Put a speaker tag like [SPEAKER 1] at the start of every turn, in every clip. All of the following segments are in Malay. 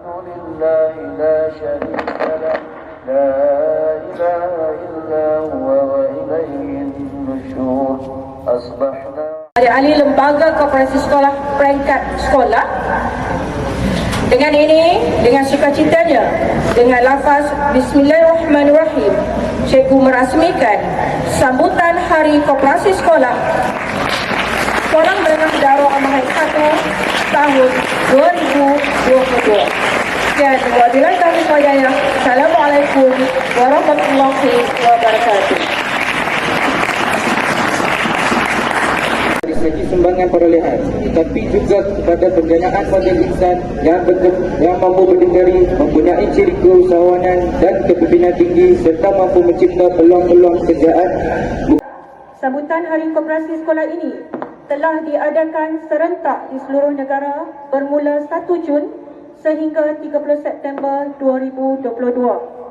[SPEAKER 1] لله لا شريك له لا إله إلا هو وإليه النشور أصبحنا
[SPEAKER 2] ahli lembaga koperasi sekolah peringkat sekolah. Dengan ini, dengan sukacitanya, dengan lafaz Bismillahirrahmanirrahim, cikgu merasmikan sambutan Hari Koperasi Sekolah Sekolah Menengah Darul Amahid 1 tahun 2022. Dan wabillahi taufiq wal hidayah. Assalamualaikum warahmatullahi wabarakatuh.
[SPEAKER 3] Dari segi sumbangan perolehan, tapi juga kepada penjanaan model insan yang mampu berdikari, mempunyai ciri keusahawanan dan kepimpinan tinggi serta mampu mencipta peluang-peluang pekerjaan.
[SPEAKER 2] Sambutan Hari Koperasi Sekolah ini telah diadakan serentak di seluruh negara bermula 1 Jun sehingga 30 September 2022.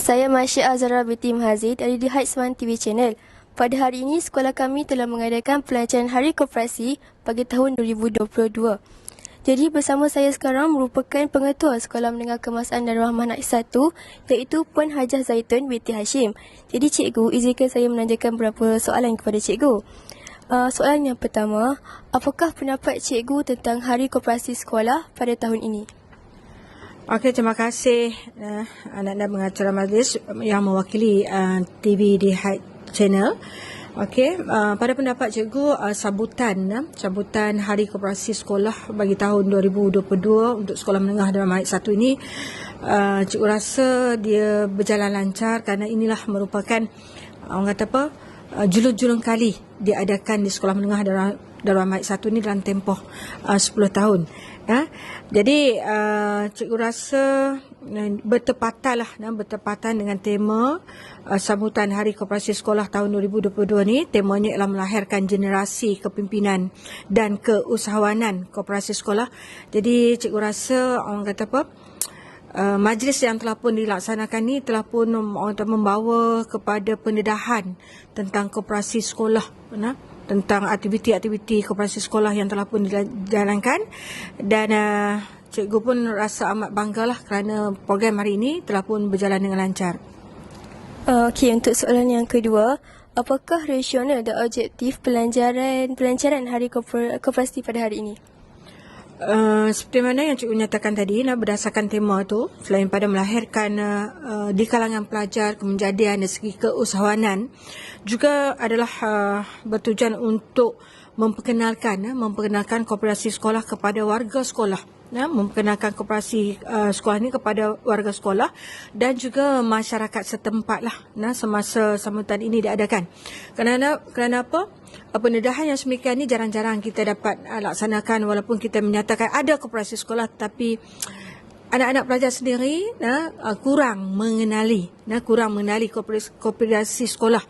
[SPEAKER 4] Saya Masya Azhara binti Mahazid dari The Heights One TV Channel. Pada hari ini, sekolah kami telah mengadakan pelancaran Hari Koperasi bagi tahun 2022. Jadi bersama saya sekarang merupakan pengetua Sekolah Menengah Kemasaan Darul Rahmah Naqis 1 iaitu Puan Hajah Zaitun binti Hashim. Jadi cikgu, izinkan saya menanyakan beberapa soalan kepada cikgu. Soalan yang pertama, apakah pendapat cikgu tentang Hari Koperasi Sekolah pada tahun ini?
[SPEAKER 5] Okey, terima kasih anak-anak pengacara majlis yang mewakili TV di Heights Channel. Okey, pada pendapat cikgu, sambutan Hari Koperasi Sekolah bagi tahun 2022 untuk Sekolah Menengah Darul Mahid 1 ini, cikgu rasa dia berjalan lancar kerana inilah merupakan orang kata apa, julung-julung kali diadakan di Sekolah Menengah Darul Mahid 1 ini dalam tempoh 10 tahun. Jadi cikgu rasa bertepatan dengan tema sambutan Hari Koperasi Sekolah tahun 2022 ni. Temanya ialah melahirkan generasi kepimpinan dan keusahawanan koperasi sekolah. Jadi cikgu rasa orang kata apa, majlis yang telah pun dilaksanakan ni telah pun membawa kepada pendedahan tentang koperasi sekolah, tentang aktiviti-aktiviti koperasi sekolah yang telah pun dijalankan, dan cikgu pun rasa amat banggalah kerana program hari ini telah pun berjalan dengan lancar.
[SPEAKER 4] Okey, untuk soalan yang kedua, apakah rasional dan objektif pelancaran Hari Koperasi pada hari ini?
[SPEAKER 5] Seperti mana yang cikgu nyatakan tadi, berdasarkan tema tu, selain pada melahirkan di kalangan pelajar kemenjadian dari segi keusahawanan, juga adalah bertujuan untuk memperkenalkan koperasi sekolah kepada warga sekolah, memperkenalkan koperasi sekolah ini kepada warga sekolah dan juga masyarakat setempat lah, semasa sambutan ini diadakan. Kerana apa? Pendedahan yang semikian ini jarang-jarang kita dapat laksanakan, walaupun kita menyatakan ada koperasi sekolah, tapi anak-anak pelajar sendiri kurang mengenali koperasi sekolah.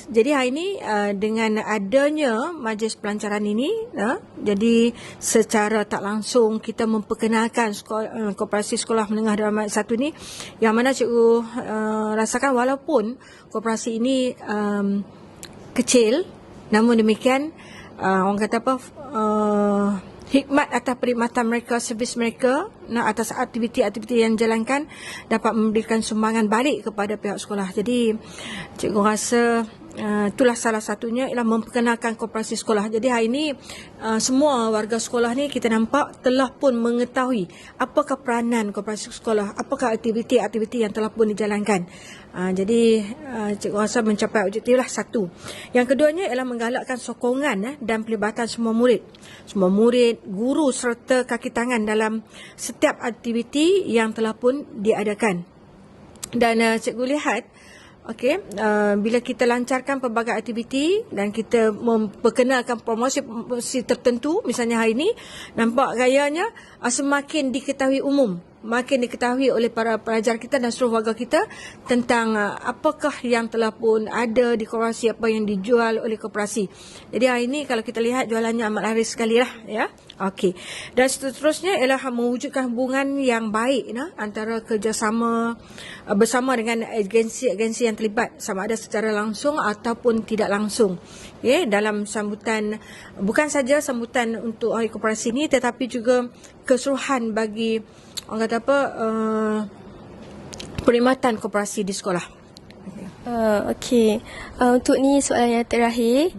[SPEAKER 5] Jadi hari ini dengan adanya majlis pelancaran ini, jadi secara tak langsung kita memperkenalkan koperasi sekolah menengah Darul Mahid 1 ini, yang mana cikgu rasakan walaupun koperasi ini kecil, namun demikian orang kata apa, hikmat atas perkhidmatan mereka, servis mereka atas aktiviti-aktiviti yang dijalankan dapat memberikan sumbangan balik kepada pihak sekolah. Jadi cikgu rasa itulah salah satunya ialah memperkenalkan koperasi sekolah. Jadi hari ini semua warga sekolah ni kita nampak telah pun mengetahui apakah peranan koperasi sekolah, apakah aktiviti-aktiviti yang telah pun dijalankan. Jadi cikgu rasa mencapai objektif lah satu. Yang keduanya ialah menggalakkan sokongan dan pelibatan semua murid, guru serta kaki tangan dalam setiap aktiviti yang telah pun diadakan. Dan cikgu lihat, bila kita lancarkan pelbagai aktiviti dan kita memperkenalkan promosi tertentu, misalnya hari ini, nampak gayanya semakin diketahui umum, makin diketahui oleh para pelajar kita dan seluruh warga kita tentang apakah yang telah pun ada di koperasi, apa yang dijual oleh koperasi. Jadi hari ini kalau kita lihat jualannya amat laris sekali lah, ya. Okey. Dan seterusnya ialah mewujudkan hubungan yang baik antara kerjasama bersama dengan agensi-agensi yang terlibat, sama ada secara langsung ataupun tidak langsung. Dalam sambutan, bukan saja sambutan untuk Hari Koperasi ini, tetapi juga keseluruhan bagi orang kata apa, perkhidmatan koperasi di sekolah.
[SPEAKER 4] Okey. Untuk ni soalan yang terakhir.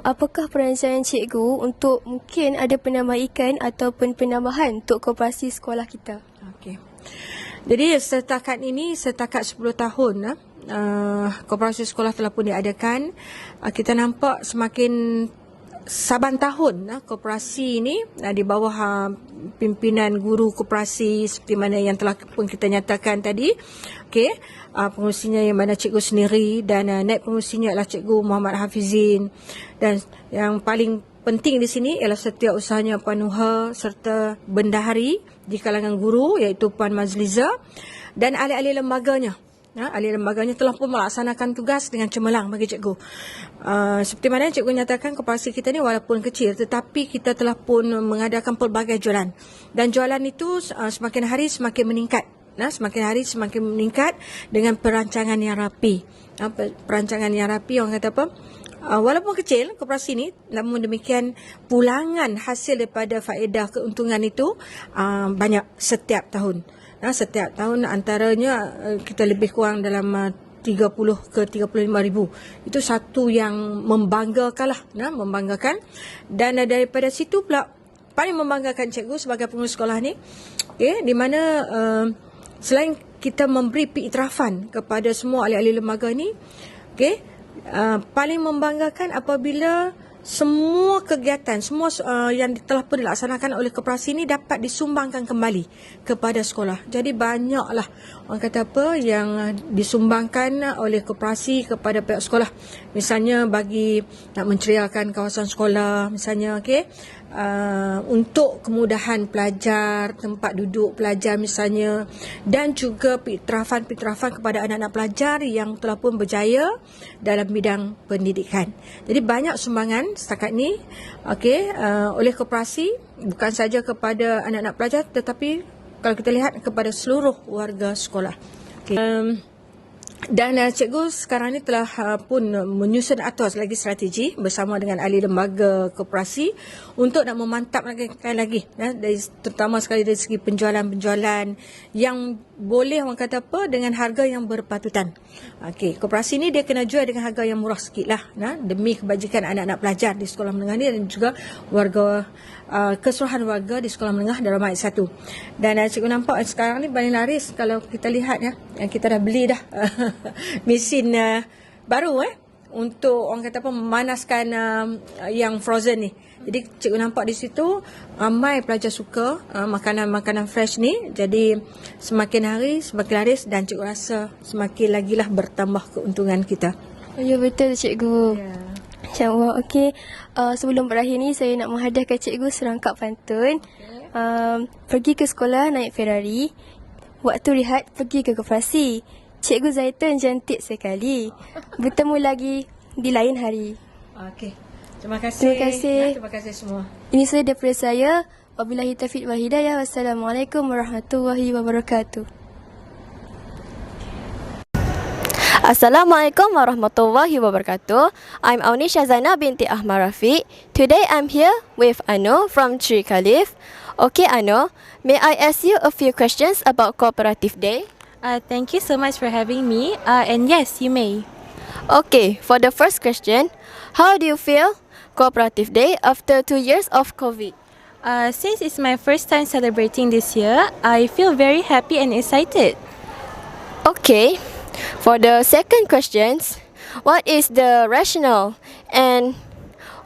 [SPEAKER 4] Apakah perancangan cikgu untuk mungkin ada penambahkan ataupun penambahan untuk koperasi sekolah kita?
[SPEAKER 5] Okey. Jadi setakat 10 tahun koperasi sekolah telah pun diadakan. Kita nampak semakin saban tahun koperasi ini di bawah pimpinan guru koperasi seperti mana yang telah pun kita nyatakan tadi. Okey, pengurusinya yang mana cikgu sendiri dan naib pengurusinya adalah cikgu Muhammad Hafizin, dan yang paling penting di sini ialah setiausahanya Puan Nuha serta bendahari di kalangan guru iaitu Puan Mazliza dan ahli-ahli lembaganya. Ahli lembaganya telah pun melaksanakan tugas dengan cemerlang bagi cikgu. Seperti mana cikgu nyatakan, koperasi kita ni walaupun kecil tetapi kita telah pun mengadakan pelbagai jualan. Dan jualan itu semakin hari semakin meningkat. semakin hari semakin meningkat dengan perancangan yang rapi. Perancangan yang rapi, orang kata apa? Walaupun kecil koperasi ni, namun demikian pulangan hasil daripada faedah keuntungan itu banyak setiap tahun. Setiap tahun antaranya kita lebih kurang dalam 30 ke 35 ribu. Itu satu yang membanggakan lah, membanggakan. Dan daripada situ pula paling membanggakan cikgu sebagai pengurus sekolah ni, di mana selain kita memberi pengiktirafan kepada semua ahli-ahli lembaga ni, paling membanggakan apabila semua kegiatan, semua yang telah pun dilaksanakan oleh koperasi ini dapat disumbangkan kembali kepada sekolah. Jadi banyaklah orang kata apa yang disumbangkan oleh koperasi kepada pihak sekolah. Misalnya bagi nak menceriakan kawasan sekolah, misalnya untuk kemudahan pelajar, tempat duduk pelajar misalnya, dan juga pengiktirafan kepada anak-anak pelajar yang telah pun berjaya dalam bidang pendidikan. Jadi banyak sumbangan setakat ni oleh koperasi, bukan saja kepada anak-anak pelajar tetapi kalau kita lihat kepada seluruh warga sekolah. Dan cikgu sekarang ni telah pun menyusun atur lagi strategi bersama dengan ahli lembaga koperasi untuk nak memantapkan lagi, terutama sekali dari segi penjualan-penjualan yang boleh orang kata apa dengan harga yang berpatutan. Koperasi ni dia kena jual dengan harga yang murah sikit lah, demi kebajikan anak-anak pelajar di sekolah menengah ni dan juga warga keseluruhan warga di sekolah menengah Darul Mahid 1. Dan cikgu nampak sekarang ni paling laris kalau kita lihat yang kita dah beli dah mesin baru untuk orang kata apa memanaskan yang frozen ni. Jadi cikgu nampak di situ ramai pelajar suka makanan-makanan fresh ni. Jadi semakin hari semakin laris dan cikgu rasa semakin lagilah bertambah keuntungan kita.
[SPEAKER 4] Ya, betul cikgu. InsyaAllah. Sebelum berakhir ni saya nak menghadiahkan cikgu serangkap pantun. Pergi ke sekolah naik Ferrari, waktu rehat pergi ke koperasi. Cikgu Zaitun cantik sekali. Bertemu lagi di lain hari.
[SPEAKER 5] Terima kasih.
[SPEAKER 4] Terima kasih
[SPEAKER 5] semua.
[SPEAKER 4] Ini sahaja daripada saya. Wabillahi taufiq wal hidayah. Wassalamualaikum warahmatullahi wabarakatuh.
[SPEAKER 6] Assalamualaikum warahmatullahi wabarakatuh. I'm Aunisha Zainab binti Ahmad Rafiq. Today I'm here with Anu from Tri Khalif. Okay Anu, may I ask you a few questions about Cooperative Day?
[SPEAKER 7] Thank you so much for having me. And yes, you may.
[SPEAKER 6] Okay, for the first question, how do you feel Cooperative Day after 2 years of COVID?
[SPEAKER 7] Since it's my first time celebrating this year, I feel very happy and excited.
[SPEAKER 6] Okay, for the second questions, what is the rationale and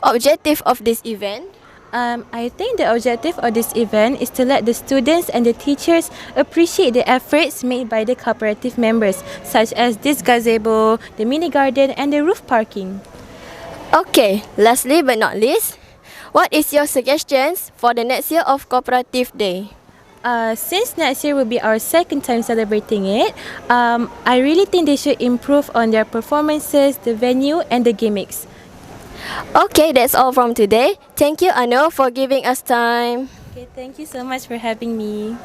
[SPEAKER 6] objective of this event?
[SPEAKER 7] I think the objective of this event is to let the students and the teachers appreciate the efforts made by the cooperative members, such as this gazebo, the mini garden and the roof parking.
[SPEAKER 6] Okay, lastly but not least, what is your suggestions for the next year of Cooperative Day?
[SPEAKER 7] Since next year will be our second time celebrating it, I really think they should improve on their performances, the venue and the gimmicks.
[SPEAKER 6] Okay, that's all from today. Thank you, Anu, for giving us time.
[SPEAKER 7] Okay, thank you so much for having me.